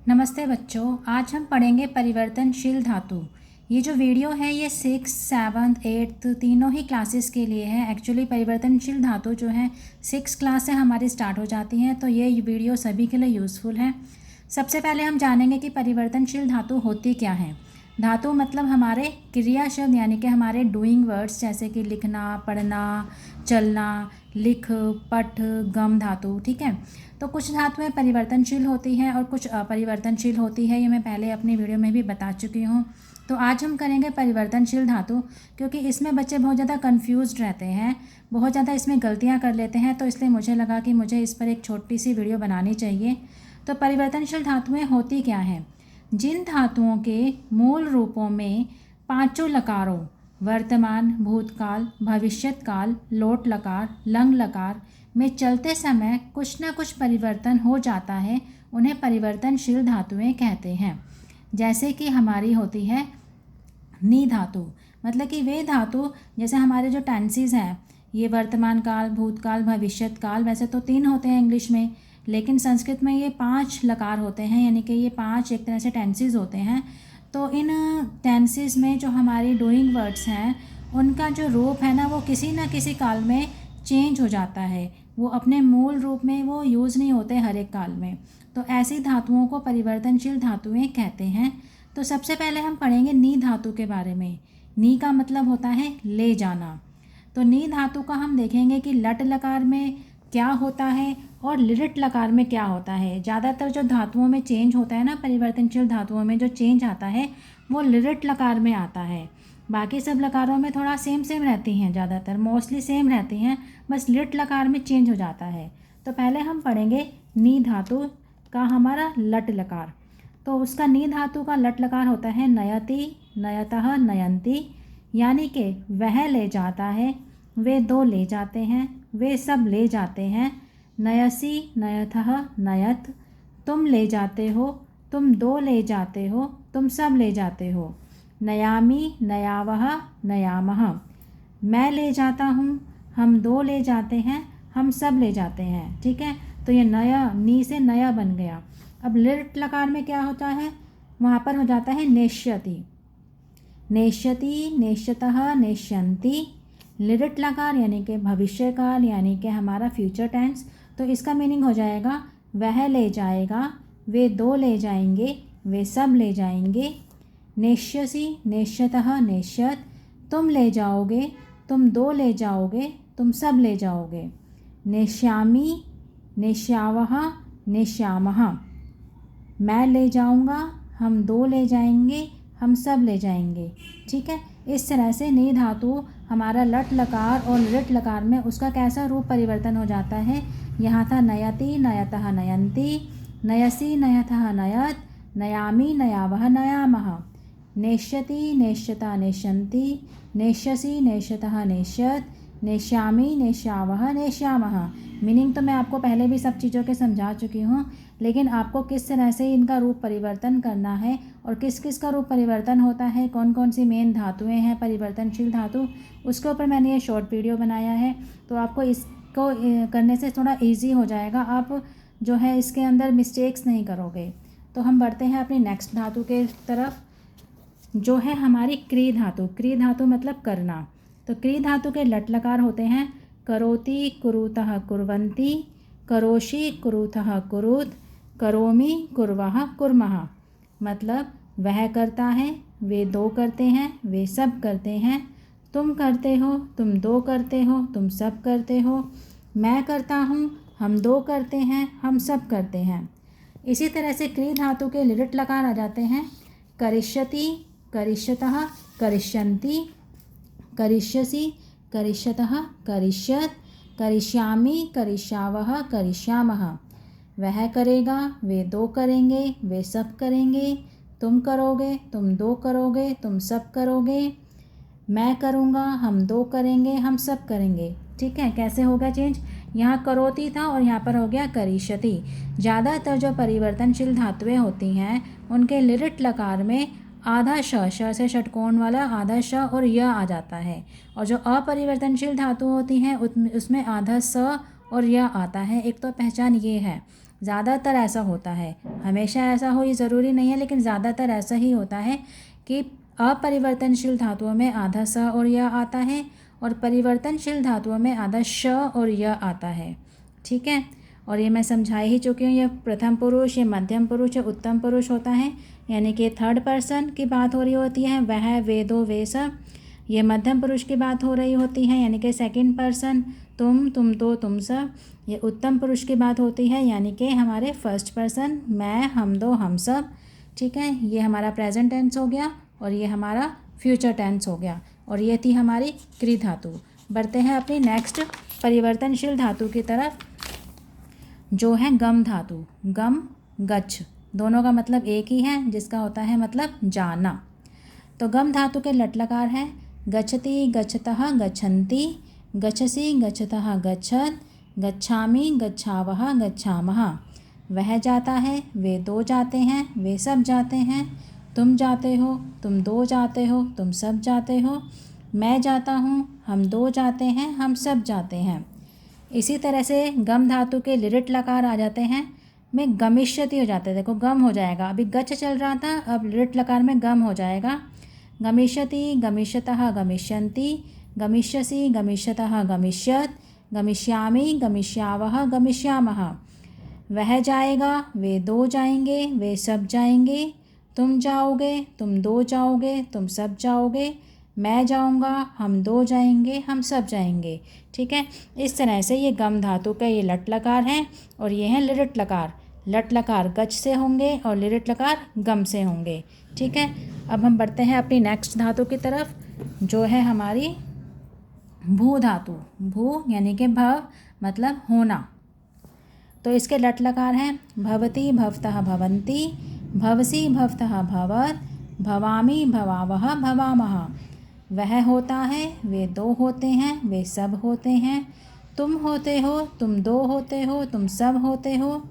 नमस्ते बच्चों, आज हम पढ़ेंगे परिवर्तनशील धातु। ये जो वीडियो है ये 6th, 7th, 8th तीनों ही क्लासेस के लिए है। एक्चुअली परिवर्तनशील धातु जो है 6th क्लास से हमारी स्टार्ट हो जाती हैं, तो ये वीडियो सभी के लिए यूज़फुल है। सबसे पहले हम जानेंगे कि परिवर्तनशील धातु होती क्या है। धातु मतलब हमारे क्रिया शब्द यानी कि हमारे डूइंग वर्ड्स, जैसे कि लिखना, पढ़ना, चलना, लिख, पठ, गम धातु। ठीक है, तो कुछ धातुएं परिवर्तनशील होती हैं और कुछ अपरिवर्तनशील होती है। ये मैं पहले अपनी वीडियो में भी बता चुकी हूँ। तो आज हम करेंगे परिवर्तनशील धातु, क्योंकि इसमें बच्चे बहुत ज़्यादा कंफ्यूज्ड रहते हैं, बहुत ज़्यादा इसमें गलतियाँ कर लेते हैं। तो इसलिए मुझे लगा कि मुझे इस पर एक छोटी सी वीडियो बनानी चाहिए। तो परिवर्तनशील धातुएं होती क्या हैं? जिन धातुओं के मूल रूपों में पांचों लकारों वर्तमान, भूतकाल, भविष्यत्काल, लोट लकार, लंग लकार में चलते समय कुछ न कुछ परिवर्तन हो जाता है, उन्हें परिवर्तनशील धातुएं कहते हैं। जैसे कि हमारी होती है नी धातु, मतलब कि वे धातु, जैसे हमारे जो टेंसेस हैं, ये वर्तमान काल, भूतकाल, भविष्यत काल, वैसे तो 3 होते हैं इंग्लिश में, लेकिन संस्कृत में ये 5 लकार होते हैं, यानी कि ये 5 एक तरह से टेंसेस होते हैं। तो इन टेंसेस में जो हमारी डूइंग वर्ड्स हैं, उनका जो रूप है ना, वो किसी न किसी काल में चेंज हो जाता है। वो अपने मूल रूप में वो यूज़ नहीं होते हर एक काल में। तो ऐसी धातुओं को परिवर्तनशील धातुएं कहते हैं। तो सबसे पहले हम पढ़ेंगे नी धातु के बारे में। नी का मतलब होता है ले जाना। तो नी धातु का हम देखेंगे कि लट लकार में क्या होता है और लिट लकार में क्या होता है। ज़्यादातर जो धातुओं में चेंज होता है ना, परिवर्तनशील धातुओं में जो चेंज आता है वो लिट लकार में आता है। बाकी सब लकारों में थोड़ा सेम सेम रहती हैं, ज़्यादातर मोस्टली सेम रहती हैं, बस लिट लकार में चेंज हो जाता है। तो पहले हम पढ़ेंगे नी धातु का हमारा लट लकार। तो उसका नी धातु का लट लकार होता है नयति, नयतः, नयंती, यानी कि वह ले जाता है, वे दो ले जाते हैं, वे सब ले जाते हैं। नयसी, नयथः, नयत, तुम ले जाते हो, तुम दो ले जाते हो, तुम सब ले जाते हो। नयामी, नयावह, नयामः, मैं ले जाता हूँ, हम दो ले जाते हैं, हम सब ले जाते हैं। ठीक है, तो ये नया, नी से नया बन गया। अब लिट लकार में क्या होता है, वहाँ पर हो जाता है नेष्यति, नेष्यति, नेष्यतः, नेष्यन्ति। लिट लकार यानी कि भविष्यकाल, यानी कि हमारा फ्यूचर टेंस। तो इसका मीनिंग हो जाएगा वह ले जाएगा, वे दो ले जाएंगे, वे सब ले जाएंगे। नेष्यसि, नेष्यतः, नेष्यत, तुम ले जाओगे, तुम दो ले जाओगे, तुम सब ले जाओगे। नेष्यामि, नेष्यावः, नेष्यामः, मैं ले जाऊंगा, हम दो ले जाएंगे, हम सब ले जाएंगे। ठीक है, इस तरह से नी धातु हमारा लट लकार और लिट लकार में उसका कैसा रूप परिवर्तन हो जाता है। यहाँ था नयति, नयतः, नयंती, नयसी, नयथः, नयत, नयामी, नयावह, नयामः। नेष्यति, नेष्यता, नेष्यन्ति, नेष्यसि, नेष्यतः, नेष्यत, नेष्यामी, नेष्यावह, नेष्यामः। मीनिंग तो मैं आपको पहले भी सब चीज़ों के समझा चुकी हूँ, लेकिन आपको किस तरह से इनका रूप परिवर्तन करना है और किस किस का रूप परिवर्तन होता है, कौन कौन सी मेन धातुएं हैं परिवर्तनशील धातु, उसके ऊपर मैंने ये शॉर्ट वीडियो बनाया है। तो आपको इसको करने से थोड़ा इजी हो जाएगा, आप जो है इसके अंदर मिस्टेक्स नहीं करोगे। तो हम बढ़ते हैं अपनी नेक्स्ट धातु के तरफ, जो है हमारी क्री धातु। क्री धातु मतलब करना। तो क्री धातु के लट लकार होते हैं करोति, कुरुतः, कुर्वन्ति, करोषि, कुरुतः, कुरुत, करोमि, कुर्वः, कुर्मः। मतलब वह करता है, वे दो करते हैं, वे सब करते हैं। तुम करते हो, तुम दो करते हो, तुम सब करते हो। मैं करता हूँ, हम दो करते हैं, हम सब करते हैं। इसी तरह से क्री धातु के लिट लकार आ जाते हैं करिष्यति, करिष्यतः, करिष्यन्ति, करिष्यसि, करिष्यतः, करिष्यत, करिष्यामि, करिष्यावः, करिष्यामः। वह करेगा, वे दो करेंगे, वे सब करेंगे। तुम करोगे, तुम दो करोगे, तुम सब करोगे। मैं करूँगा, हम दो करेंगे, हम सब करेंगे। ठीक है, कैसे होगा चेंज, यहाँ करोति था और यहाँ पर हो गया करिष्यति। ज़्यादातर जो परिवर्तनशील धातुएं होती हैं उनके लिट लकार में आधा श से षटकोण वाला आधा श और य आ जाता है, और जो अपरिवर्तनशील धातु होती हैं उसमें आधा स और य आता है। एक तो पहचान ये है। ज़्यादातर ऐसा होता है, हमेशा ऐसा हो ये ज़रूरी नहीं है, लेकिन ज़्यादातर ऐसा ही होता है कि अपरिवर्तनशील धातुओं में आधा स और य आता है और परिवर्तनशील धातुओं में आधा श और य आता है। ठीक है, और ये मैं समझा ही चुकी हूँ। ये प्रथम पुरुष, ये मध्यम पुरुष, ये उत्तम पुरुष होता है, यानी कि थर्ड पर्सन की बात हो रही होती है, वह, वे, दो, वे सब। ये मध्यम पुरुष की बात हो रही होती है, यानी कि सेकंड पर्सन, तुम तो, तुम सब। ये उत्तम पुरुष की बात होती है, यानी कि हमारे फर्स्ट पर्सन, मैं, हम दो, हम सब। ठीक है, ये हमारा प्रेजेंट टेंस हो गया और ये हमारा फ्यूचर टेंस हो गया, और ये थी हमारी क्रि धातु। बढ़ते हैं अपनी नेक्स्ट परिवर्तनशील धातु की तरफ, जो है गम धातु। गम, गच्छ, दोनों का मतलब एक ही है, जिसका होता है मतलब जाना। तो गम धातु के लट लकार हैं गच्छति, गच्छतः, गच्छन्ति, गच्छसि, गच्छतः, गच्छत, गच्छामि, गच्छावः, गच्छामः। वह जाता है, वे दो जाते हैं, वे सब जाते हैं। तुम जाते हो, तुम दो जाते हो, तुम सब जाते हो। मैं जाता हूँ, हम दो जाते हैं, हम सब जाते हैं। इसी तरह से गम धातु के लिरिट लकार आ जाते हैं में गमिष्यति हो जाते हैं। देखो गम हो जाएगा, अभी गच्छ चल रहा था, अब लिरिट लकार में गम हो जाएगा। गमिष्यति, गमिष्यतः, गमिष्यन्ति, गमिष्यसि, गमिष्यतः, गमिष्यत, गमिष्यामि, गमिष्यावः, गमिष्यामः। वह जाएगा, वे दो जाएंगे, वे सब जाएंगे। तुम जाओगे, तुम दो जाओगे, तुम सब जाओगे। मैं जाऊंगा, हम दो जाएंगे, हम सब जाएंगे। ठीक है, इस तरह से ये गम धातु का ये लट लकार हैं और ये हैं लिरिट लकार। लट लकार गच्छ से होंगे और लिरिट लकार गम से होंगे। ठीक है, अब हम बढ़ते हैं अपनी नेक्स्ट धातु की तरफ, जो है हमारी भू धातु। भू यानी कि भव मतलब होना। तो इसके लट लकार हैं भवति, भवतः, भवन्ति, भवसि, भवतः, भवत, भवामि, भवावः, भवामः। वह होता है, वे दो होते हैं, वे सब होते हैं। तुम होते हो, तुम दो होते हो, तुम सब होते हो।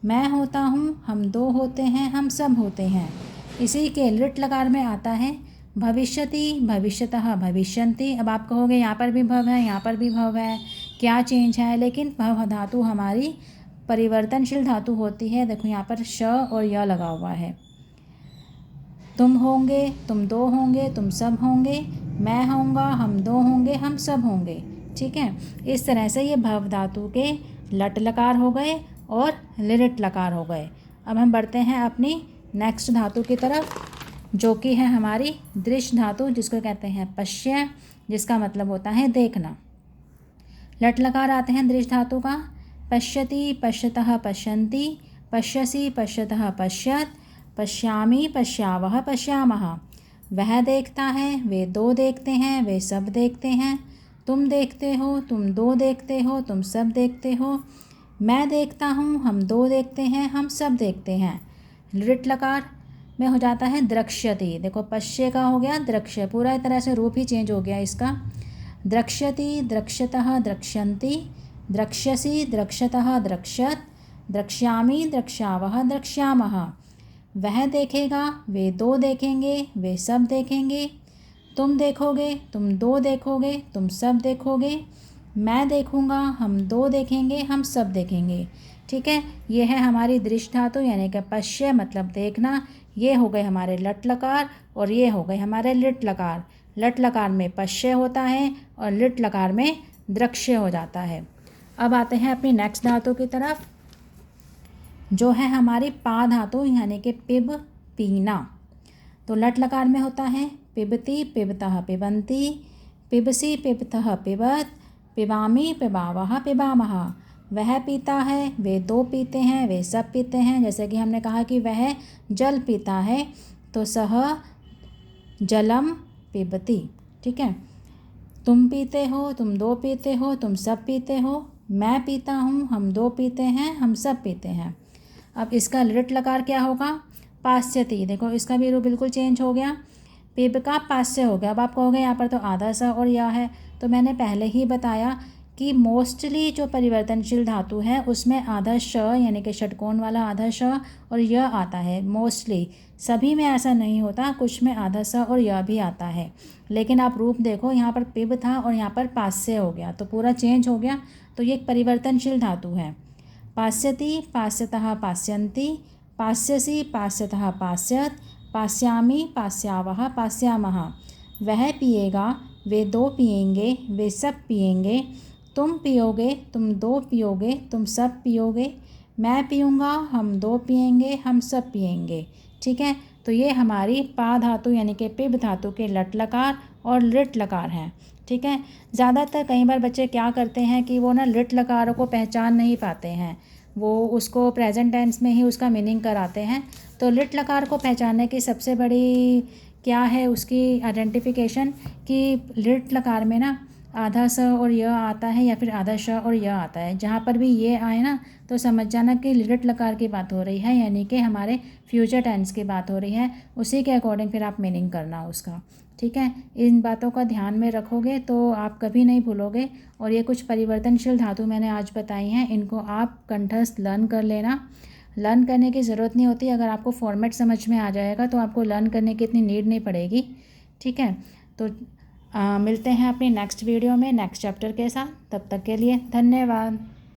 मैं होता हूँ, हम दो होते हैं, हम सब होते हैं। इसी के लिट लकार में आता है भविष्यति, भविष्यतः, भविष्यन्ति। अब आप कहोगे यहाँ पर भी भव है, यहाँ पर भी भव है, क्या चेंज है? लेकिन भव धातु हमारी परिवर्तनशील धातु होती है। देखो यहाँ पर श और य लगा हुआ है। तुम होंगे, तुम दो होंगे, तुम सब होंगे। मैं होऊंगा, हम दो होंगे, हम सब होंगे। ठीक है, इस तरह से ये भव धातु के लट लकार हो गए और लिरिट लकार हो गए। अब हम बढ़ते हैं अपनी नेक्स्ट धातु की तरफ, जो कि है हमारी दृश्य धातु, जिसको कहते हैं पश्य, जिसका मतलब होता है देखना। लट लकार आते हैं दृश्य धातु का पश्यति, पश्यतः, पश्यन्ति, पश्यसि, पश्यतः, पश्यत, पश्यामि, पश्यावः, पश्यामः। वह देखता है, वे दो देखते हैं, वे सब देखते हैं। तुम देखते हो, तुम दो देखते हो, तुम सब देखते हो। मैं देखता हूँ, हम दो देखते हैं, हम सब देखते हैं। लिट लकार में हो जाता है द्रक्ष्यति। देखो पश्य का हो गया द्रक्ष्य, पूरा तरह से रूप ही चेंज हो गया इसका। द्रक्ष्यति, द्रक्ष्यतः, द्रक्ष्यन्ति, द्रक्ष्यसि, द्रक्ष्यतः, द्रक्ष्यत, द्रक्ष्यामि, द्रक्ष्यावः, द्रक्ष्यामः। वह देखेगा, वे दो देखेंगे, वे सब देखेंगे। तुम देखोगे, तुम दो देखोगे, तुम सब देखोगे। मैं देखूँगा, हम दो देखेंगे, हम सब देखेंगे। ठीक है, ये है हमारी दृश्य धातु यानी कि पश्य मतलब देखना। ये हो गए हमारे लट लकार और ये हो गए हमारे लिट लकार। लट लकार में पश्य होता है और लिट लकार में दृक्ष्य हो जाता है। अब आते हैं अपनी नेक्स्ट धातु की तरफ, जो है हमारी पा धातु यानी कि पिब, पीना। तो लट लकार में होता है पिबति, पिबतः, पिबन्ति, पिबसि, पिबतः, पिबत, पिबामि, पिबावः, पिबामः। वह पीता है, वे दो पीते हैं, वे सब पीते हैं। जैसे कि हमने कहा कि वह जल पीता है, तो सह जलम पिबति। ठीक है, तुम पीते हो, तुम दो पीते हो, तुम सब पीते हो। मैं पीता हूँ, हम दो पीते हैं, हम सब पीते हैं। अब इसका लिट लकार क्या होगा? पास्यति। देखो इसका भी रूप बिल्कुल चेंज हो गया, पिब का पास्य हो गया। अब आप कहोगे यहाँ पर तो आधा सा और या है, तो मैंने पहले ही बताया कि मोस्टली जो परिवर्तनशील धातु है उसमें आधा श यानी कि षटकोण वाला आधा श और य आता है। मोस्टली, सभी में ऐसा नहीं होता, कुछ में आधा स और य भी आता है। लेकिन आप रूप देखो, यहाँ पर पिब था और यहाँ पर पास्य हो गया, तो पूरा चेंज हो गया। तो ये एक परिवर्तनशील धातु है। पास्यति पास्यतः पास्यन्ति, पास्यसि पास्यतः पास्यत, पास्यामि पास्यावः पास्यामः। वह पिएगा, वे दो पिएंगे, वे सब पिएंगे। तुम पियोगे, तुम दो पियोगे, तुम सब पियोगे। मैं पीऊँगा, हम दो पिएंगे, हम सब पिएंगे। ठीक है, तो ये हमारी पा धातु यानी कि पिब धातु के लट लकार और लिट लकार हैं। ठीक है, ज़्यादातर कई बार बच्चे क्या करते हैं कि वो ना लिट लकारों को पहचान नहीं पाते हैं, वो उसको प्रेजेंट टेंस में ही उसका मीनिंग कराते हैं। तो लिट लकार को पहचानने की सबसे बड़ी क्या है उसकी आइडेंटिफिकेशन कि लिट लकार में ना आधा स और य आता है या फिर आधा श और य आता है। जहाँ पर भी ये आए ना तो समझ जाना कि लिट लकार की बात हो रही है, यानी कि हमारे फ्यूचर टेंस की बात हो रही है। उसी के अकॉर्डिंग फिर आप मीनिंग करना उसका। ठीक है, इन बातों का ध्यान में रखोगे तो आप कभी नहीं भूलोगे। और ये कुछ परिवर्तनशील धातु मैंने आज बताई हैं, इनको आप कंठस्थ लर्न कर लेना। लर्न करने की ज़रूरत नहीं होती, अगर आपको फॉर्मेट समझ में आ जाएगा तो आपको लर्न करने की इतनी नीड नहीं पड़ेगी। ठीक है, तो मिलते हैं अपनी नेक्स्ट वीडियो में नेक्स्ट चैप्टर के साथ। तब तक के लिए धन्यवाद।